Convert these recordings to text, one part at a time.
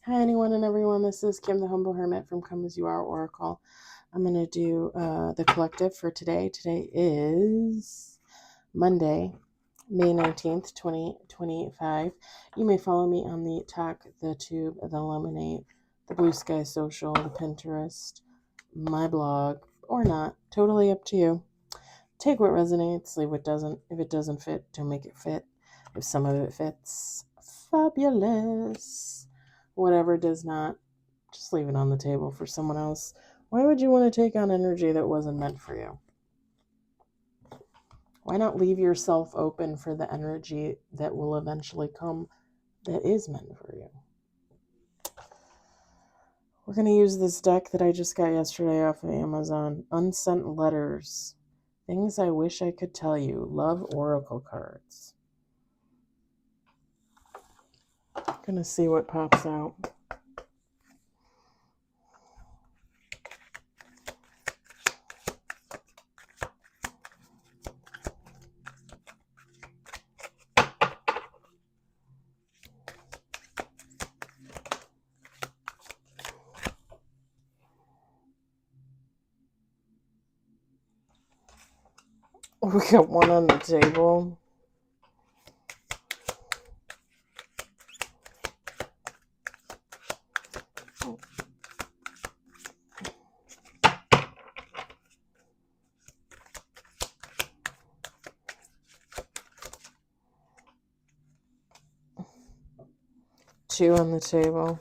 Hi, anyone and everyone. This is Kim, the Humble Hermit from Come As You Are Oracle. I'm going to do the collective for today. Today is Monday, May 19th, 2025. You may follow me on the Talk, the Tube, the Lemonade, the Blue Sky Social, the Pinterest, my blog, or not. Totally up to you. Take what resonates, leave what doesn't. If it doesn't fit, don't make it fit. If some of it fits, fabulous. Whatever does not, just leave it on the table for someone else. Why would you want to take on energy that wasn't meant for you? Why not leave yourself open for the energy that will eventually come that is meant for you? We're going to use this deck that I just got yesterday off of Amazon. Unsent Letters. Things I Wish I Could Tell You. Love Oracle cards. Gonna see what pops out. We got one on the table. Two on the table.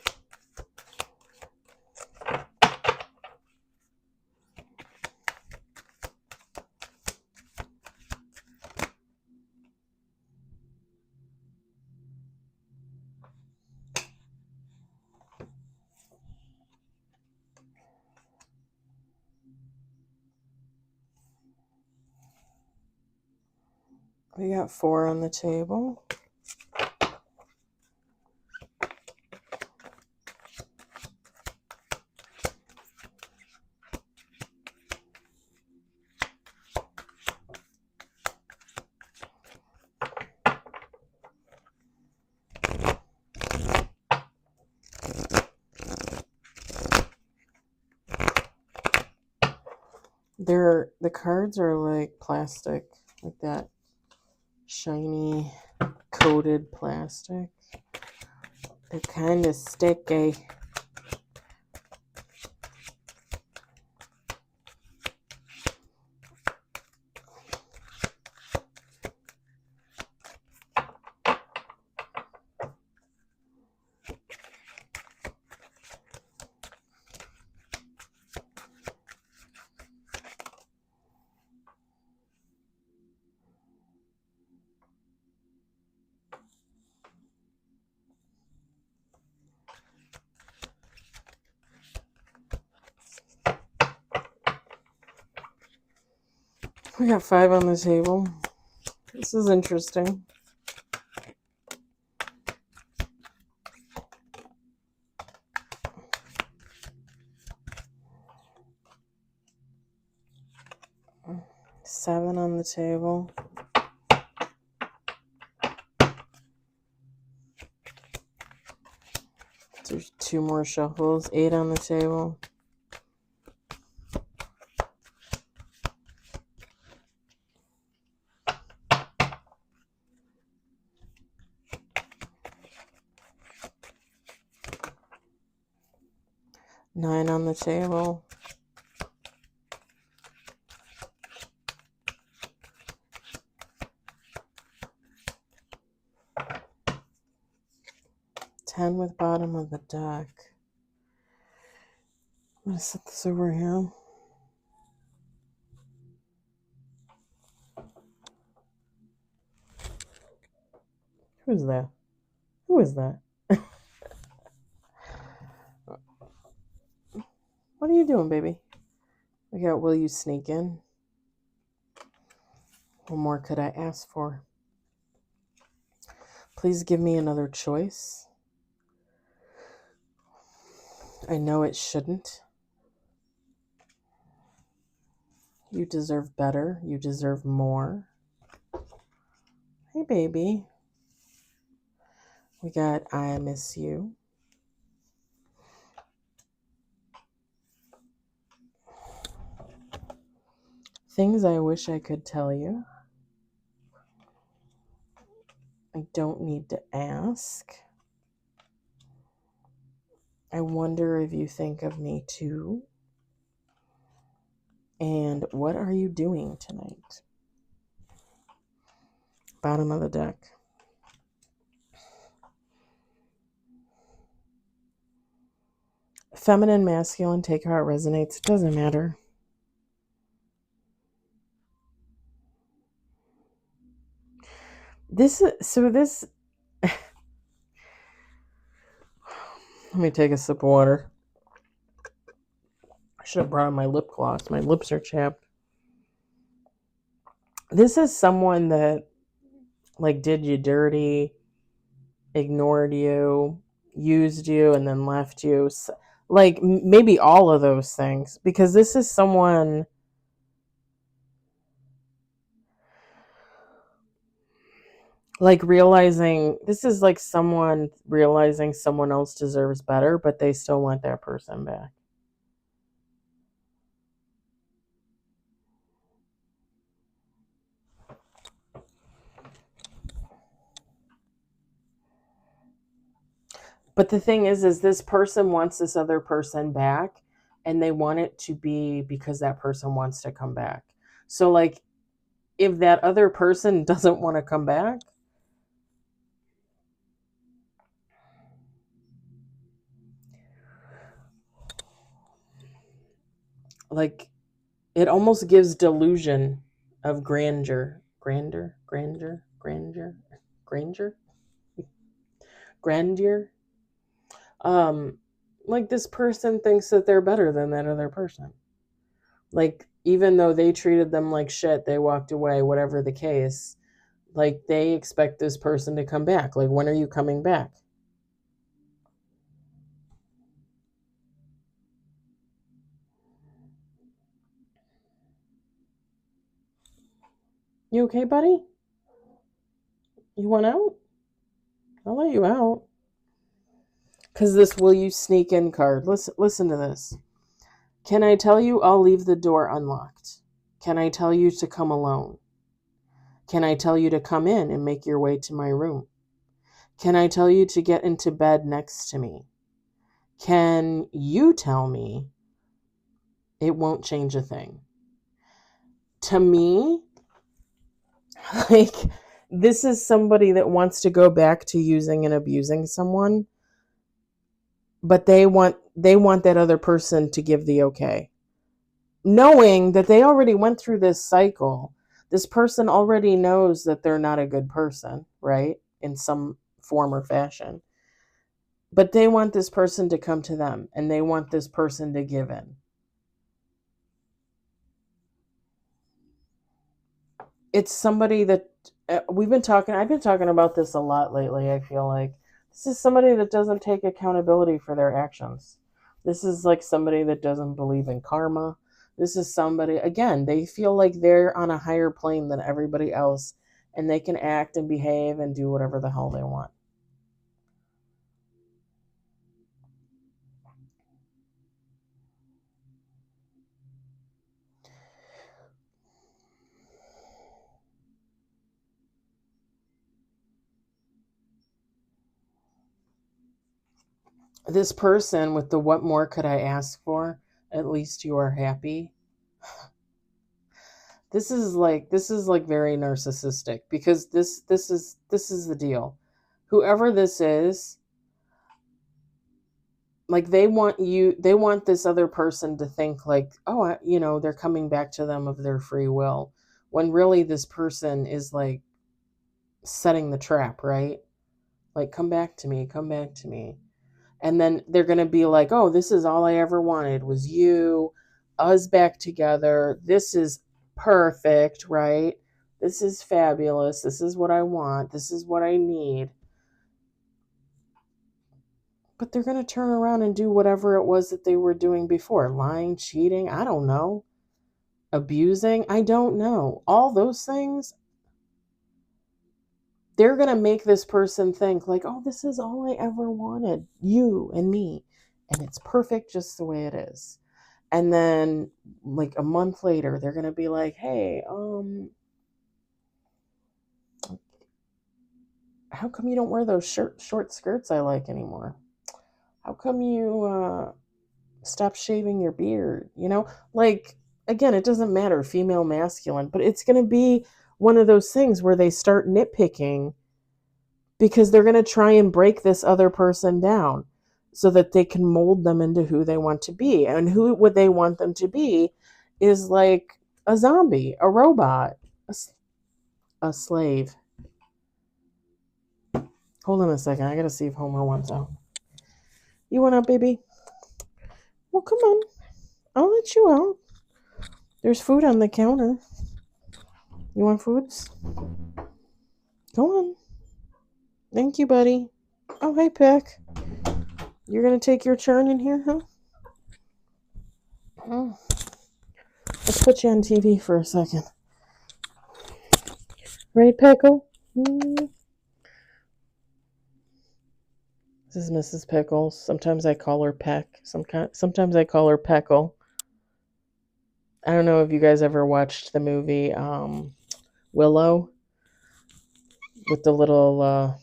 We got four on the table. The cards are like plastic, like that shiny coated plastic. They're kind of sticky. We got five on the table. This is interesting. Seven on the table. There's two more shuffles. Eight on the table. Nine on the table. Ten with bottom of the deck. I'm going to set this over here. Who's that? Who is that? What are you doing, baby? We got Will You Sneak In? What more could I ask for? Please give me another choice. I know it shouldn't. You deserve better. You deserve more. Hey, baby. We got I Miss You. Things I wish I could tell you. I don't need to ask. I wonder if you think of me too. And what are you doing tonight? Bottom of the deck. Feminine, masculine, take how it resonates. It doesn't matter. Let me take a sip of water. I should have brought my lip gloss. My lips are chapped. This is someone that like did you dirty, ignored you, used you, and then left you. Like maybe all of those things. Because this is someone like this is like someone realizing someone else deserves better, but they still want that person back. But the thing is this person wants this other person back, and they want it to be because that person wants to come back. So like if that other person doesn't want to come back, like it almost gives delusion of grandeur. Like this person thinks that they're better than that other person. Like even though they treated them like shit, they walked away, whatever the case, like they expect this person to come back. Like, when are you coming back? You okay, buddy? You want out? I'll let you out. Because this will you sneak in card. Listen to this. Can I tell you I'll leave the door unlocked? Can I tell you to come alone? Can I tell you to come in and make your way to my room? Can I tell you to get into bed next to me? Can you tell me it won't change a thing? To me, like, this is somebody that wants to go back to using and abusing someone, but they want that other person to give the okay, knowing that they already went through this cycle. This person already knows that they're not a good person, right? In some form or fashion. But they want this person to come to them, and they want this person to give in. It's somebody that I've been talking about this a lot lately. I feel like this is somebody that doesn't take accountability for their actions. This is like somebody that doesn't believe in karma. This is somebody, again, they feel like they're on a higher plane than everybody else, and they can act and behave and do whatever the hell they want. This person with the what more could I ask for? At least you are happy. This is like very narcissistic, because this is the deal. Whoever this is, like they want this other person to think like, oh, they're coming back to them of their free will, when really this person is like setting the trap, right? Like, come back to me, come back to me. And then they're going to be like, oh, this is all I ever wanted was you, us back together. This is perfect, right? This is fabulous. This is what I want. This is what I need. But they're going to turn around and do whatever it was that they were doing before. Lying, cheating, I don't know. Abusing, I don't know. All those things, they're going to make this person think like, oh, this is all I ever wanted. You and me. And it's perfect just the way it is. And then like a month later, they're going to be like, hey, how come you don't wear those short skirts I like anymore? How come you stop shaving your beard? Like, again, it doesn't matter, female, masculine, but it's going to be one of those things where they start nitpicking because they're going to try and break this other person down so that they can mold them into who they want to be. And who would they want them to be is like a zombie, a robot, a slave. Hold on a second. I got to see if Homer wants out. You want out, baby? Well, come on. I'll let you out. There's food on the counter. You want foods? Go on. Thank you, buddy. Oh, hey, Peck. You're going to take your turn in here, huh? Oh. Let's put you on TV for a second. Right, Pickle? This is Mrs. Pickles. Sometimes I call her Peck. Sometimes I call her Peckle. I don't know if you guys ever watched the movie Willow with the little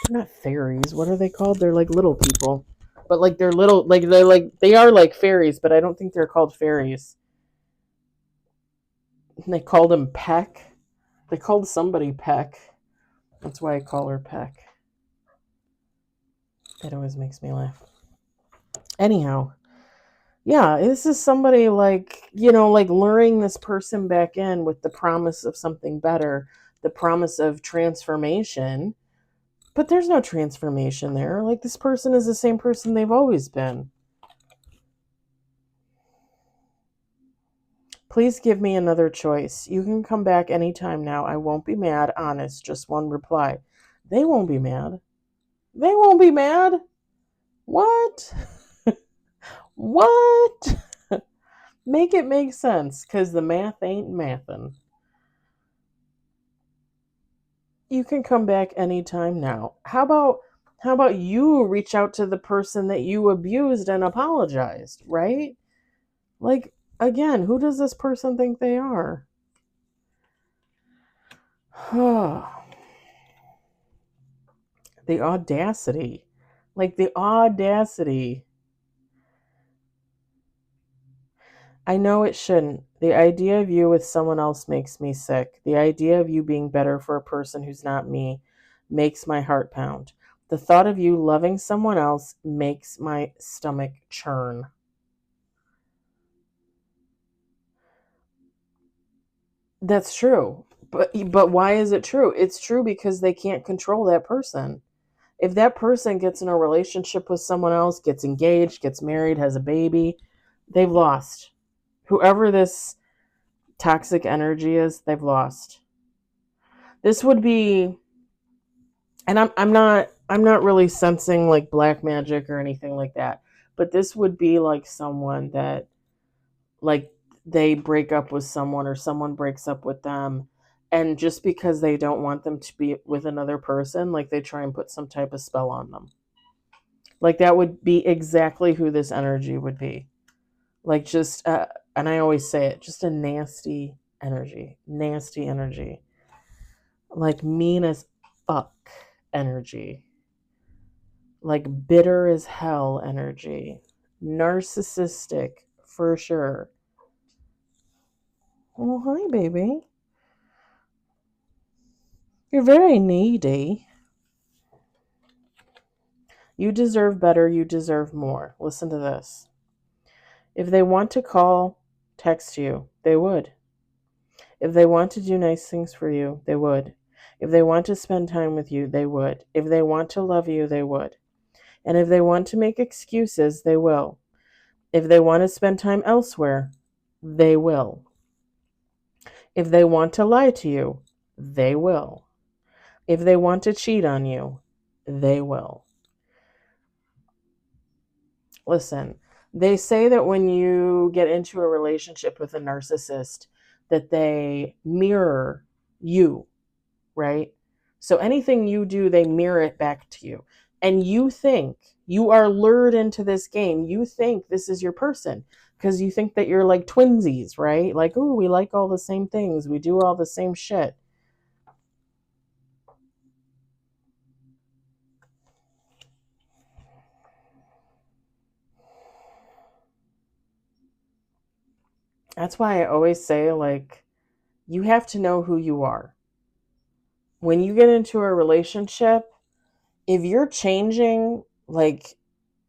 they're not fairies. What are they called? They're like little people. But like they're little, like they are like fairies, but I don't think they're called fairies. And they called him Peck. They called somebody Peck. That's why I call her Peck. It always makes me laugh. Anyhow, yeah, this is somebody like, like luring this person back in with the promise of something better, the promise of transformation. But there's no transformation there. Like, this person is the same person they've always been. Please give me another choice. You can come back anytime now. I won't be mad. Honest. Just one reply. They won't be mad. They won't be mad. What? What? Make it make sense, because the math ain't mathin'. You can come back anytime now. How about you reach out to the person that you abused and apologized, right? Like, again, who does this person think they are? The audacity. Like, the audacity. I know it shouldn't. The idea of you with someone else makes me sick. The idea of you being better for a person who's not me makes my heart pound. The thought of you loving someone else makes my stomach churn. That's true. But why is it true? It's true because they can't control that person. If that person gets in a relationship with someone else, gets engaged, gets married, has a baby, they've lost. Whoever this toxic energy is, they've lost. This would be, and I'm not really sensing like black magic or anything like that, but this would be like someone that, like, they break up with someone or someone breaks up with them, and just because they don't want them to be with another person, like, they try and put some type of spell on them. Like, that would be exactly who this energy would be. Like, just and I always say it, just a nasty energy. Like, mean as fuck energy. Like, bitter as hell energy. Narcissistic for sure. Oh, hi, baby. You're very needy. You deserve better. You deserve more. Listen to this. If they want to call, text you, they would. If they want to do nice things for you, they would. If they want to spend time with you, they would. If they want to love you, they would. And if they want to make excuses, they will. If they want to spend time elsewhere, they will. If they want to lie to you, they will. If they want to cheat on you, they will. Listen, they say that when you get into a relationship with a narcissist, that they mirror you, right? So anything you do, they mirror it back to you. And you think, you are lured into this game. You think this is your person. because you think that you're like twinsies, right? Like, oh, we like all the same things. We do all the same shit. That's why I always say, like, you have to know who you are. When you get into a relationship, if you're changing, like,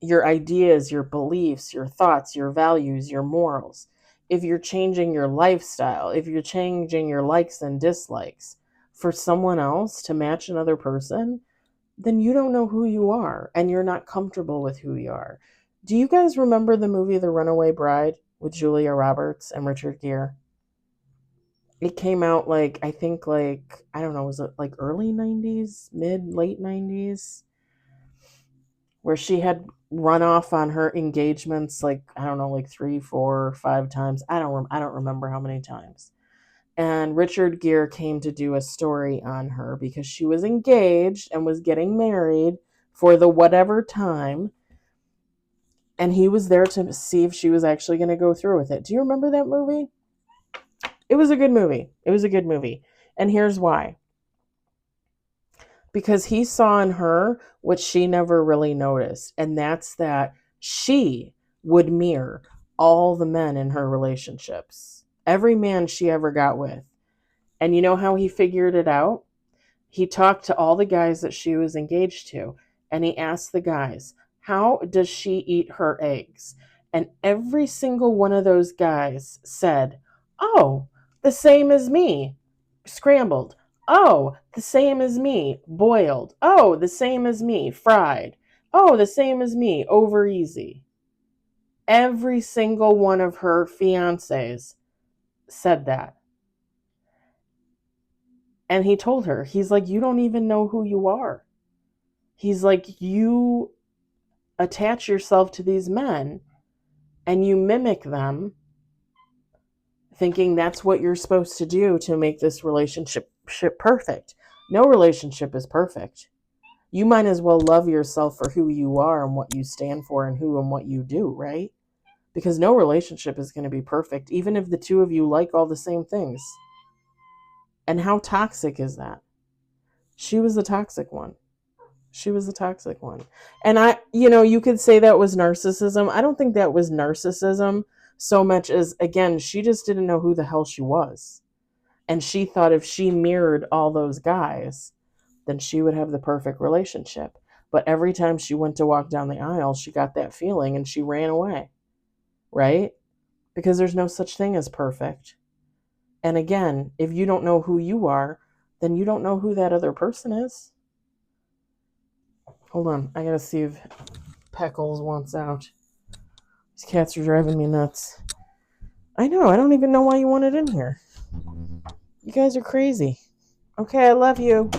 your ideas, your beliefs, your thoughts, your values, your morals, if you're changing your lifestyle, if you're changing your likes and dislikes for someone else to match another person, then you don't know who you are and you're not comfortable with who you are. Do you guys remember the movie The Runaway Bride with Julia Roberts and Richard Gere? It came out like, I think, like, I don't know, was it like early 90s, late 90s, where she had run off on her engagements, like, I don't know, like 3, 4, 5 times. I don't remember how many times. And Richard Gere came to do a story on her because she was engaged and was getting married for the whatever time, and he was there to see if she was actually going to go through with it. Do you remember that movie? It was a good movie. It was a good movie. And here's why. Because he saw in her what she never really noticed, and that's that she would mirror all the men in her relationships. Every man she ever got with. And you know how he figured it out? He talked to all the guys that she was engaged to, and he asked the guys, how does she eat her eggs? And every single one of those guys said, oh, the same as me, scrambled. Oh, the same as me, boiled. Oh, the same as me, fried. Oh, the same as me, over easy. Every single one of her fiancés said that. And he told her, he's like, you don't even know who you are. He's like, you attach yourself to these men and you mimic them, thinking that's what you're supposed to do to make this relationship perfect. No relationship is perfect. You might as well love yourself for who you are and what you stand for and who and what you do, right? Because no relationship is going to be perfect, even if the two of you like all the same things. And how toxic is that? She was the toxic one. She was the toxic one. And you could say that was narcissism. I don't think that was narcissism so much as, again, she just didn't know who the hell she was. And she thought if she mirrored all those guys, then she would have the perfect relationship. But every time she went to walk down the aisle, she got that feeling and she ran away, right? Because there's no such thing as perfect. And again, if you don't know who you are, then you don't know who that other person is. Hold on, I gotta see if Peckles wants out. These cats are driving me nuts. I know, I don't even know why you want it in here. You guys are crazy. Okay, I love you.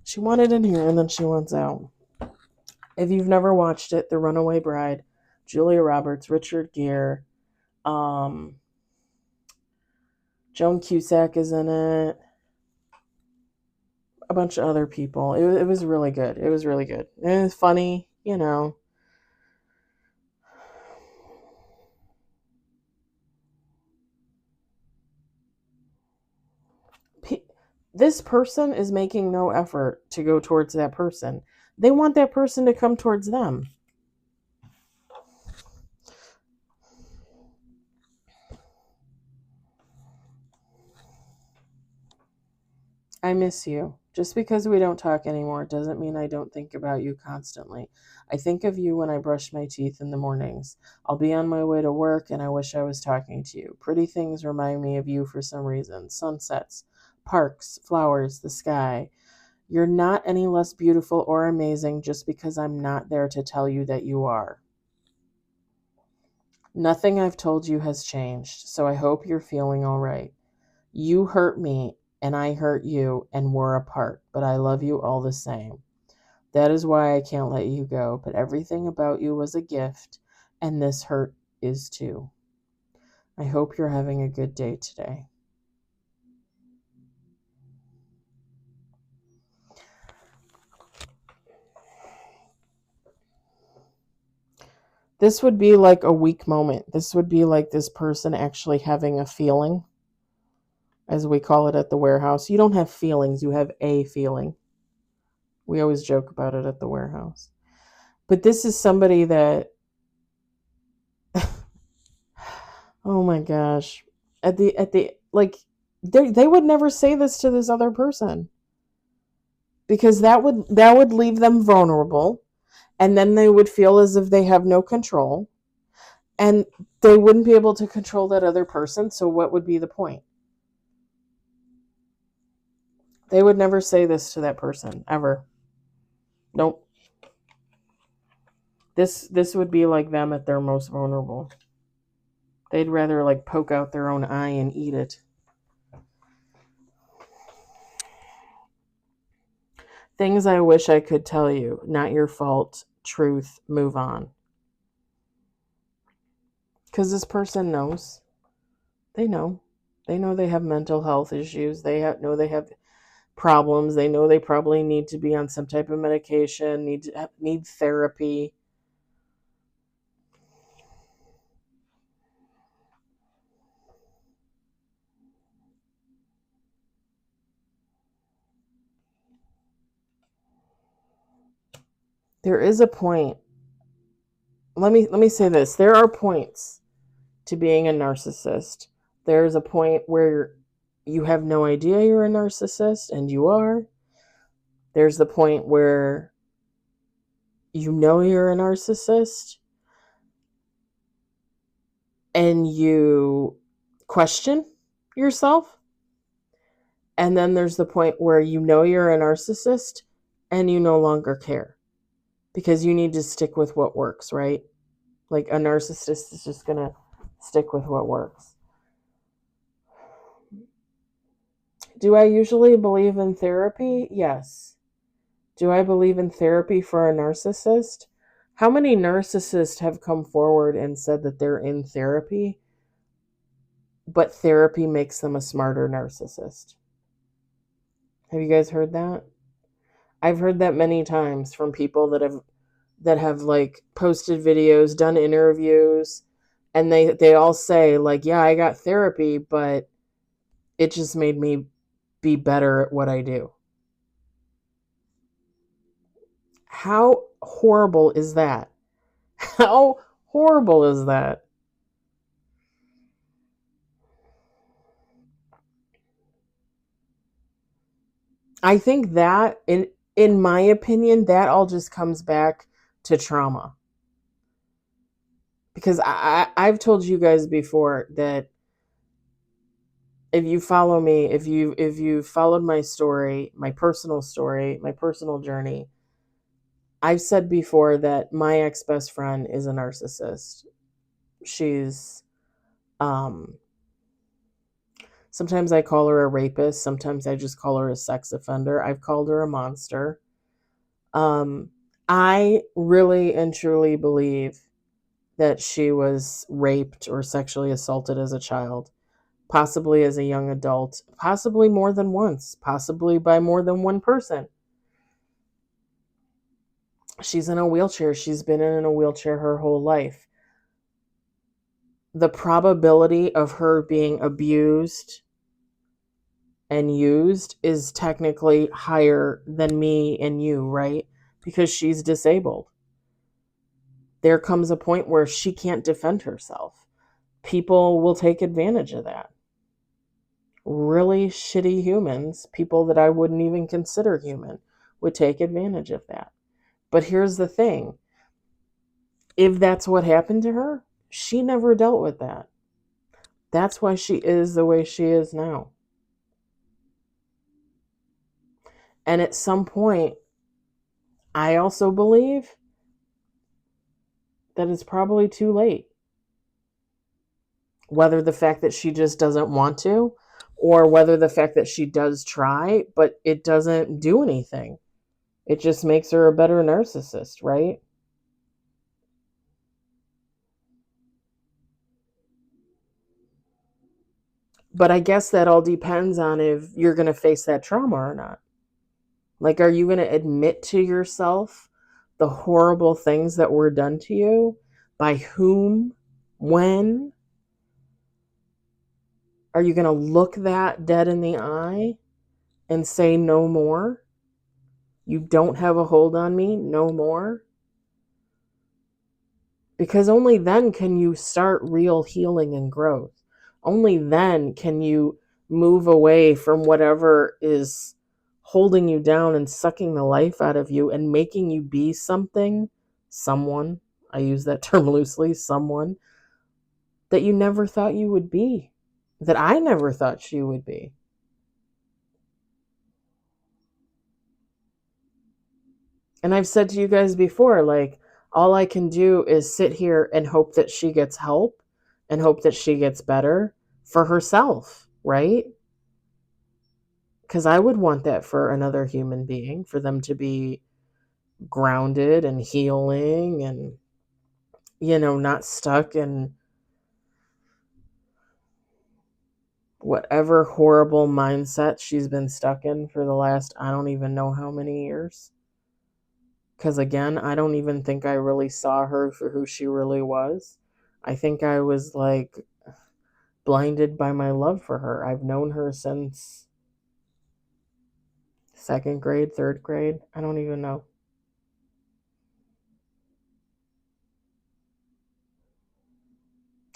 She wanted in here and then she wants out. If you've never watched it, The Runaway Bride, Julia Roberts, Richard Gere, Joan Cusack is in it, a bunch of other people. It was really good. It was really good. It was funny, This person is making no effort to go towards that person. They want that person to come towards them. I miss you. Just because we don't talk anymore doesn't mean I don't think about you constantly. I think of you when I brush my teeth in the mornings. I'll be on my way to work and I wish I was talking to you. Pretty things remind me of you for some reason. Sunsets, parks, flowers, the sky. You're not any less beautiful or amazing just because I'm not there to tell you that you are. Nothing I've told you has changed, so I hope you're feeling all right. You hurt me, and I hurt you, and we're apart, but I love you all the same. That is why I can't let you go, but everything about you was a gift, and this hurt is too. I hope you're having a good day today. This would be like a weak moment. This would be like this person actually having a feeling, as we call it at the warehouse. You don't have feelings, you have a feeling. We always joke about it at the warehouse. But this is somebody that, oh my gosh, like, they would never say this to this other person, because that would leave them vulnerable, and then they would feel as if they have no control, and they wouldn't be able to control that other person. So what would be the point? They would never say this to that person ever. Nope. This would be like them at their most vulnerable. They'd rather like poke out their own eye and eat it. Things I wish I could tell you. Not your fault. Truth. Move on. Because this person knows. They know. They know they have mental health issues. Know they have problems. They know they probably need to be on some type of medication, need therapy. There is a point. Let me say this. There are points to being a narcissist. There's a point where you have no idea you're a narcissist, and you are. There's the point where you know you're a narcissist and you question yourself. And then there's the point where you know you're a narcissist and you no longer care, because you need to stick with what works, right? Like, a narcissist is just going to stick with what works. Do I usually believe in therapy? Yes. Do I believe in therapy for a narcissist? How many narcissists have come forward and said that they're in therapy, but therapy makes them a smarter narcissist? Have you guys heard that? I've heard that many times from people that have like posted videos, done interviews, and they all say like, yeah, I got therapy, but it just made me be better at what I do. How horrible is that? How horrible is that? I think that, in my opinion, that all just comes back to trauma. Because I've told you guys before that if you follow me, if you followed my story, my personal journey, I've said before that my ex-best friend is a narcissist. She's sometimes I call her a rapist, sometimes I just call her a sex offender. I've called her a monster. I really and truly believe that she was raped or sexually assaulted as a child, possibly as a young adult, possibly more than once, possibly by more than one person. She's in a wheelchair. She's been in a wheelchair her whole life. The probability of her being abused and used is technically higher than me and you, right? Because she's disabled. There comes a point where she can't defend herself. People will take advantage of that. Really shitty humans, people that I wouldn't even consider human, would take advantage of that. But here's the thing. If that's what happened to her, she never dealt with that. That's why she is the way she is now. And at some point, I also believe that it's probably too late. Whether the fact that she just doesn't want to, or whether the fact that she does try, but it doesn't do anything. It just makes her a better narcissist, right? But I guess that all depends on if you're going to face that trauma or not. Like, are you going to admit to yourself the horrible things that were done to you? By whom? When? Are you going to look that dead in the eye and say no more? You don't have a hold on me, no more? Because only then can you start real healing and growth. Only then can you move away from whatever is holding you down and sucking the life out of you and making you be something, someone, I use that term loosely, someone that you never thought you would be, that I never thought she would be. And I've said to you guys before, like, all I can do is sit here and hope that she gets help and hope that she gets better for herself, right? Because I would want that for another human being, for them to be grounded and healing and, not stuck in whatever horrible mindset she's been stuck in for the last, I don't even know how many years. Because again, I don't even think I really saw her for who she really was. I think I was like blinded by my love for her. I've known her since second grade, third grade. I don't even know.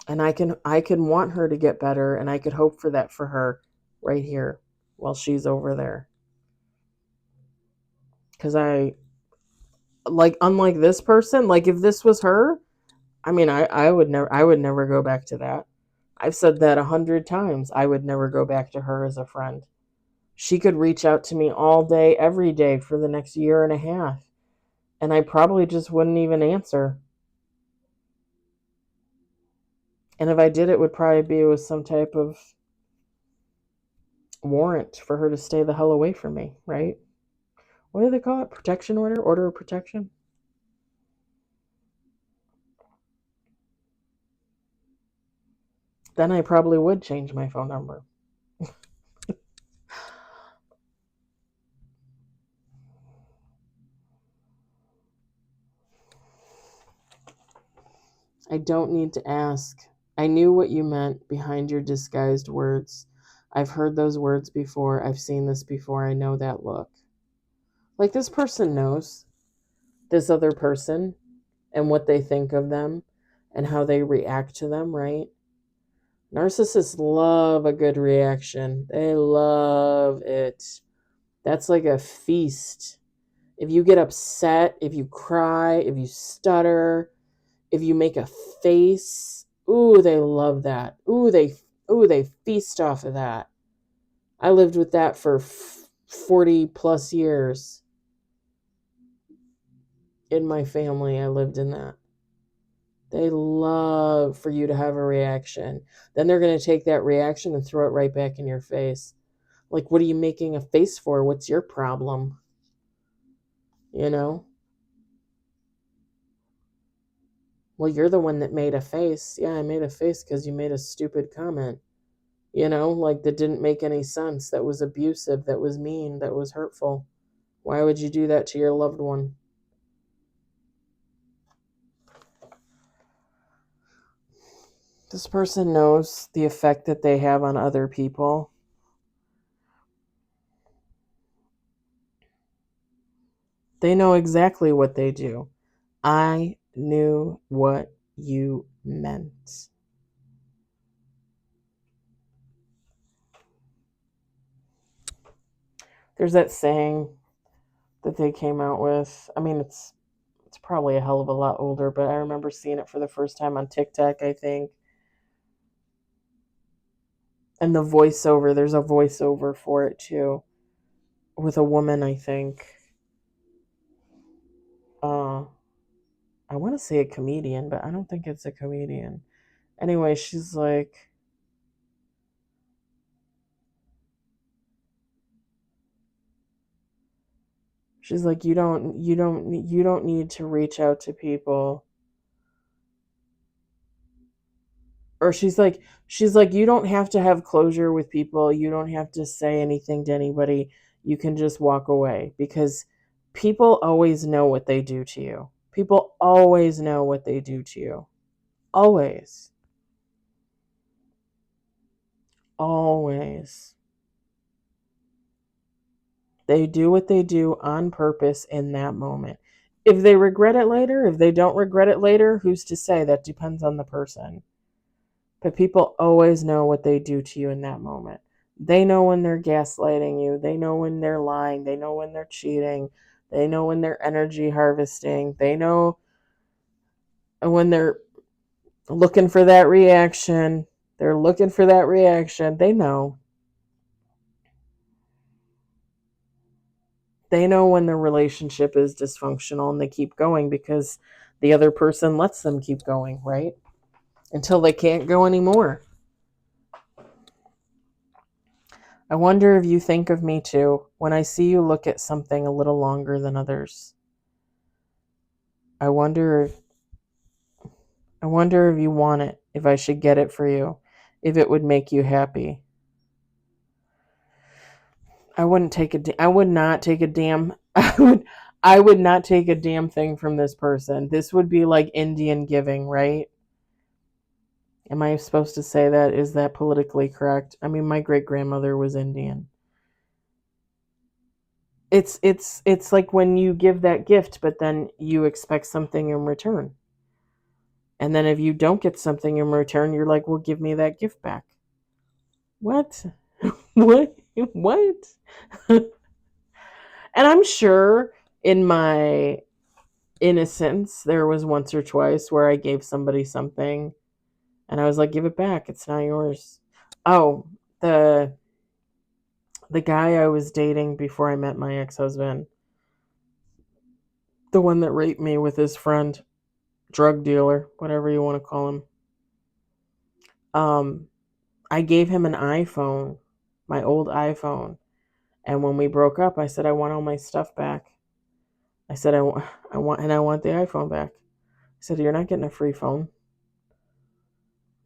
And I can want her to get better, and I could hope for that for her right here while she's over there. Because unlike this person, like if this was her, I mean, I would never go back to that. I've said that 100 times. I would never go back to her as a friend. She could reach out to me all day, every day for the next year and a half, and I probably just wouldn't even answer. And if I did, it would probably be with some type of warrant for her to stay the hell away from me, right? What do they call it? Protection order? Order of protection? Then I probably would change my phone number. I don't need to ask. I knew what you meant behind your disguised words. I've heard those words before. I've seen this before. I know that look. Like this person knows this other person and what they think of them and how they react to them, right? Narcissists love a good reaction. They love it. That's like a feast. If you get upset, if you cry, if you stutter, if you make a face, ooh, they love that. Ooh, they feast off of that. I lived with that for 40 plus years. In my family, I lived in that. They love for you to have a reaction. Then they're going to take that reaction and throw it right back in your face. Like, what are you making a face for? What's your problem? You know? Well, you're the one that made a face. Yeah, I made a face because you made a stupid comment. Like that didn't make any sense. That was abusive. That was mean. That was hurtful. Why would you do that to your loved one? This person knows the effect that they have on other people. They know exactly what they do. I knew what you meant. There's that saying that they came out with. I mean, it's probably a hell of a lot older, but I remember seeing it for the first time on TikTok, I think. And the voiceover, there's a voiceover for it too, with a woman, I think. I want to say a comedian, but I don't think it's a comedian. Anyway, she's like, you don't need to reach out to people. Or she's like you don't have to have closure with people. You don't have to say anything to anybody. You can just walk away because people always know what they do to you. People always know what they do to you. Always. Always. They do what they do on purpose in that moment. If they regret it later, if they don't regret it later, who's to say? That depends on the person. But people always know what they do to you in that moment. They know when they're gaslighting you. They know when they're lying. They know when they're cheating. They know when they're energy harvesting. They know when they're looking for that reaction. They're looking for that reaction. They know. They know when the relationship is dysfunctional and they keep going because the other person lets them keep going, right? Until they can't go anymore. I wonder if you think of me too when I see you look at something a little longer than others. I wonder if you want it, if I should get it for you, if it would make you happy. I would not take a damn I would not take a damn thing from this person. This would be like Indian giving, right? Am I supposed to say that? Is that politically correct? I mean, my great grandmother was Indian. It's like when you give that gift, but then you expect something in return. And then if you don't get something in return, you're like, well, give me that gift back. What? What? What? And I'm sure in my innocence, there was once or twice where I gave somebody something and I was like, give it back. It's not yours. Oh, the guy I was dating before I met my ex-husband, the one that raped me with his friend, drug dealer, whatever you want to call him. I gave him an iPhone, my old iPhone. And when we broke up, I said, I want all my stuff back. I said, I want the iPhone back. I said, you're not getting a free phone.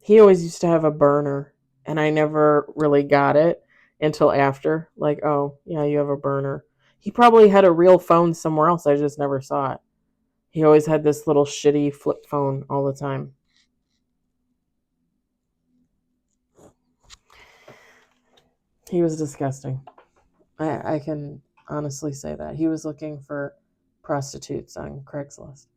He always used to have a burner, and I never really got it until after. Like, oh, yeah, you have a burner. He probably had a real phone somewhere else. I just never saw it. He always had this little shitty flip phone all the time. He was disgusting. I can honestly say that. He was looking for prostitutes on Craigslist.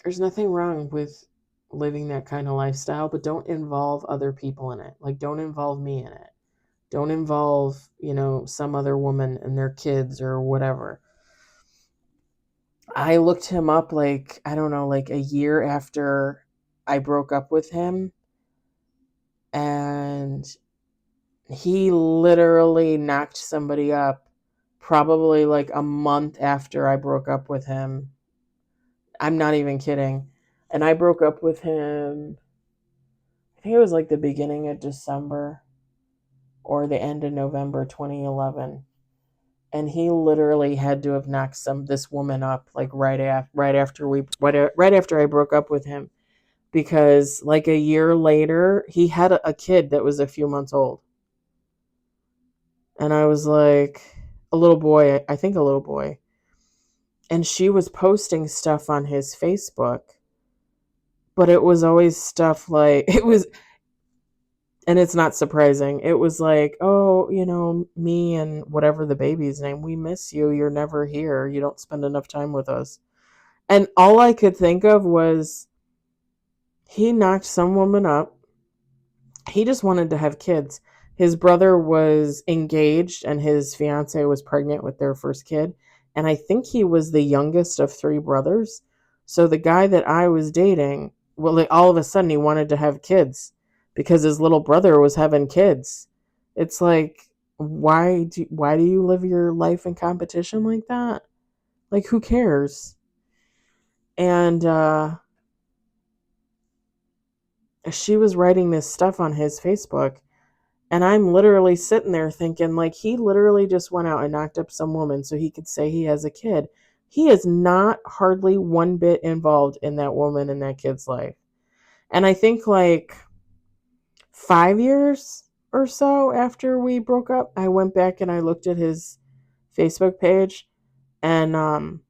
There's nothing wrong with living that kind of lifestyle, but don't involve other people in it. Like, don't involve me in it. Don't involve, some other woman and their kids or whatever. I looked him up I don't know, like a year after I broke up with him. And he literally knocked somebody up probably like a month after I broke up with him. I'm not even kidding. And I broke up with him, I think it was like the beginning of December or the end of November 2011. And he literally had to have knocked this woman up like right after I broke up with him, because like a year later he had a kid that was a few months old. And I was like, a little boy, I think a little boy. And she was posting stuff on his Facebook, but it was always stuff like, and it's not surprising. It was like, oh, me and whatever the baby's name, we miss you. You're never here. You don't spend enough time with us. And all I could think of was he knocked some woman up. He just wanted to have kids. His brother was engaged and his fiance was pregnant with their first kid. And I think he was the youngest of three brothers. So the guy that I was dating, well, like, all of a sudden he wanted to have kids because his little brother was having kids. It's like, why do you live your life in competition like that? Like, who cares? And she was writing this stuff on his Facebook. And I'm literally sitting there thinking, like, he literally just went out and knocked up some woman so he could say he has a kid. He is not hardly one bit involved in that woman and that kid's life. And I think like 5 years or so after we broke up, I went back and I looked at his Facebook page, and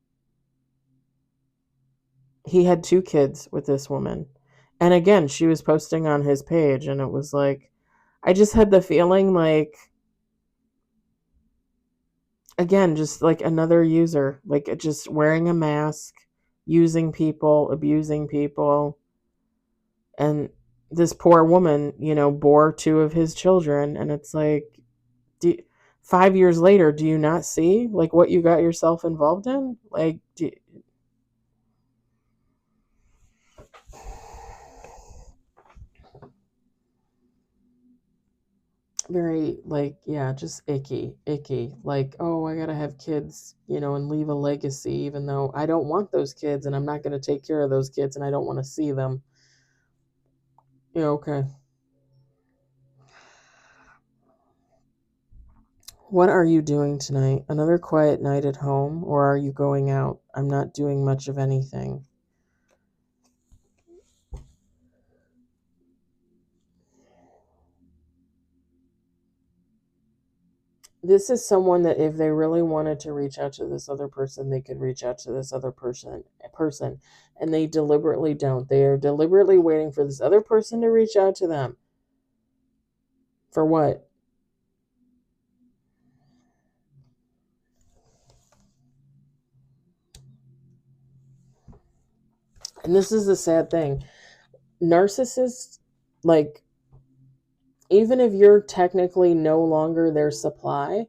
he had 2 kids with this woman. And again, she was posting on his page, and it was like, I just had the feeling like, again, just like another user, like just wearing a mask, using people, abusing people. And this poor woman, bore 2 of his children. And it's like, 5 years later, do you not see like what you got yourself involved in? Like, very like, yeah, just icky, like, oh, I gotta have kids, and leave a legacy, even though I don't want those kids, and I'm not going to take care of those kids, and I don't want to see them. Yeah, okay. What are you doing tonight? Another quiet night at home, or are you going out? I'm not doing much of anything. This is someone that if they really wanted to reach out to this other person, they could reach out to this other person, and they deliberately don't. They are deliberately waiting for this other person to reach out to them. For what? And this is the sad thing. Narcissists, like, even if you're technically no longer their supply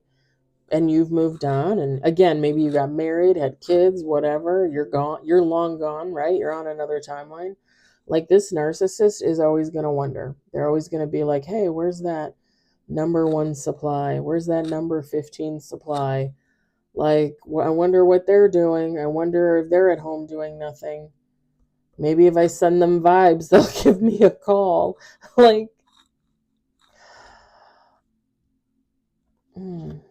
and you've moved on, and again, maybe you got married, had kids, whatever, you're gone, you're long gone, right? You're on another timeline. Like, this narcissist is always going to wonder. They're always going to be like, hey, where's that number 1 supply? Where's that number 15 supply? Like, I wonder what they're doing. I wonder if they're at home doing nothing. Maybe if I send them vibes, they'll give me a call. Like, and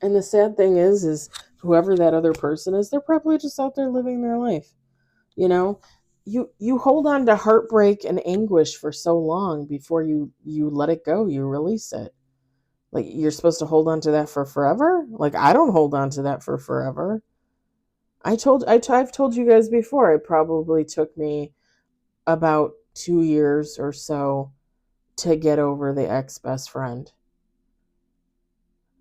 the sad thing is whoever that other person is, they're probably just out there living their life. You know, you hold on to heartbreak and anguish for so long before you let it go, you release it. Like, you're supposed to hold on to that for forever? Like, I don't hold on to that for forever. I've told you guys before, it probably took me about 2 years or so to get over the ex-best friend.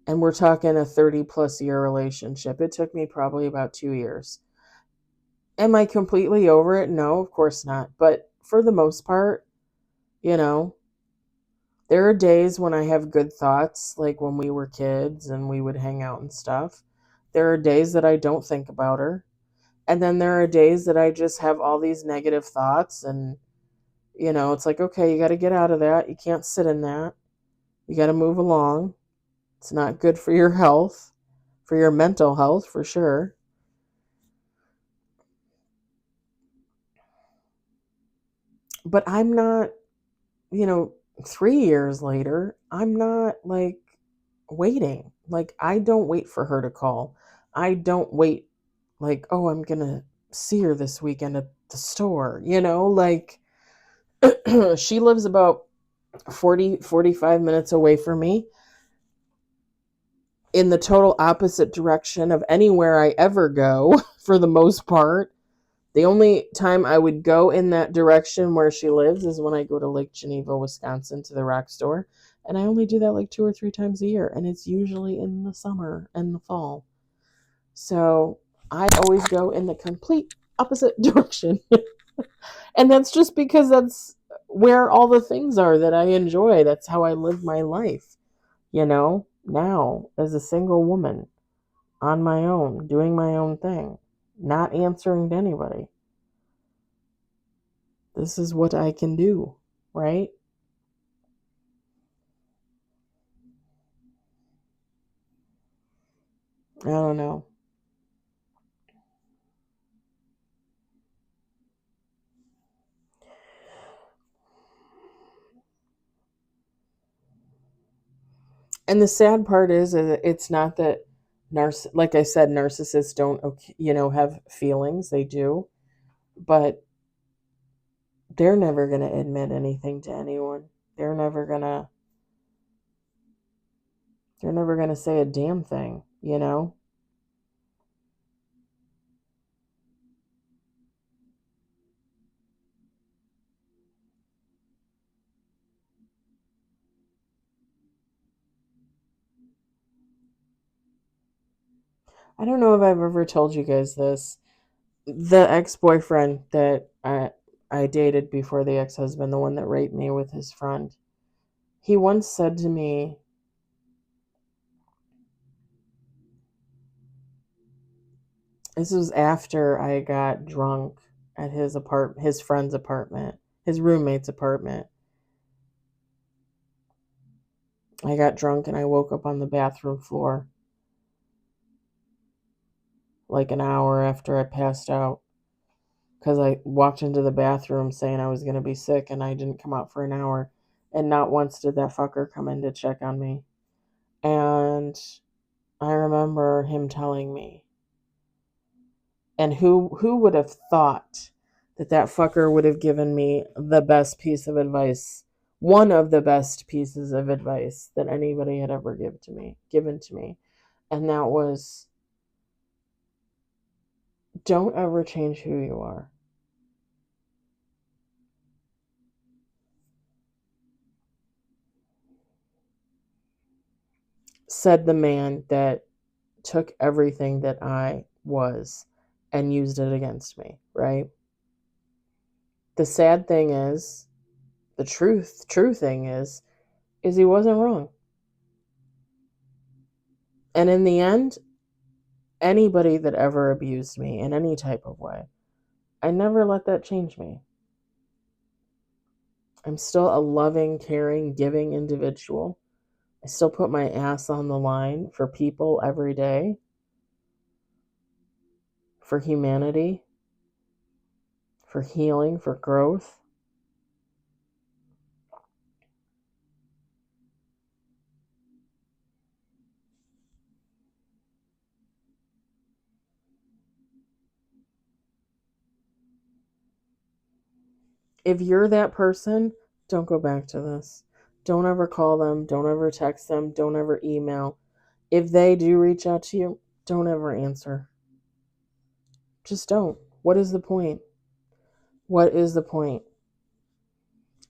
And we're talking a 30 plus year relationship. It took me probably about 2 years. Am I completely over it? No, of course not. But for the most part, you know, there are days when I have good thoughts, like when we were kids and we would hang out and stuff. There are days that I don't think about her. And then there are days that I just have all these negative thoughts. And, it's like, okay, you got to get out of that. You can't sit in that. You got to move along. It's not good for your health, for your mental health, for sure. But I'm not, you know, 3 years later, I'm not like waiting. Like, I don't wait for her to call. I don't wait, like, oh, I'm going to see her this weekend at the store, like, she lives about 45 minutes away from me in the total opposite direction of anywhere I ever go for the most part. The only time I would go in that direction where she lives is when I go to Lake Geneva, Wisconsin to the rock store. And I only do that like 2 or 3 times a year. And it's usually in the summer and the fall. So I always go in the complete opposite direction. And that's just because that's where all the things are that I enjoy. That's how I live my life, now as a single woman on my own, doing my own thing, not answering to anybody. This is what I can do, right? I don't know. And the sad part is it's not that like I said, narcissists don't, have feelings. They do. But they're never going to admit anything to anyone. They're never going to say a damn thing, you know? I don't know if I've ever told you guys this. The ex-boyfriend that I dated before the ex-husband, the one that raped me with his friend, he once said to me, this was after I got drunk at his friend's apartment, his roommate's apartment. I got drunk and I woke up on the bathroom floor like an hour after I passed out because I walked into the bathroom saying I was going to be sick and I didn't come out for an hour. And not once did that fucker come in to check on me. And I remember him telling me, and who would have thought that that fucker would have given me the best piece of advice, one of the best pieces of advice that anybody had ever given to me. And that was, don't ever change who you are. Said the man that took everything that I was and used it against me, right? The sad thing is, the true thing is he wasn't wrong. And in the end, anybody that ever abused me in any type of way, I never let that change me. I'm still a loving, caring, giving individual. I still put my ass on the line for people every day, for humanity, for healing, for growth. If you're that person, don't go back to this. Don't ever call them. Don't ever text them. Don't ever email. If they do reach out to you, don't ever answer. Just don't. What is the point? What is the point?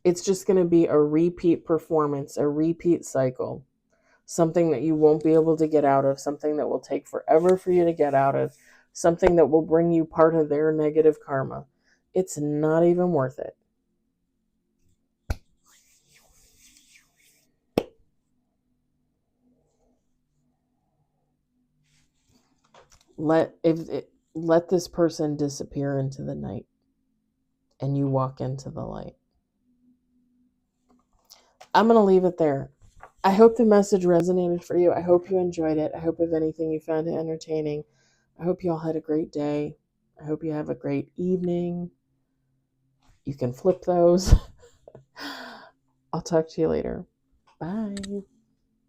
It's just going to be a repeat performance, a repeat cycle. Something that you won't be able to get out of, something that will take forever for you to get out of, something that will bring you part of their negative karma. It's not even worth it. Let this person disappear into the night and you walk into the light. I'm going to leave it there. I hope the message resonated for you. I hope you enjoyed it. I hope, if anything, you found it entertaining. I hope you all had a great day. I hope you have a great evening. You can flip those. I'll talk to you later. Bye.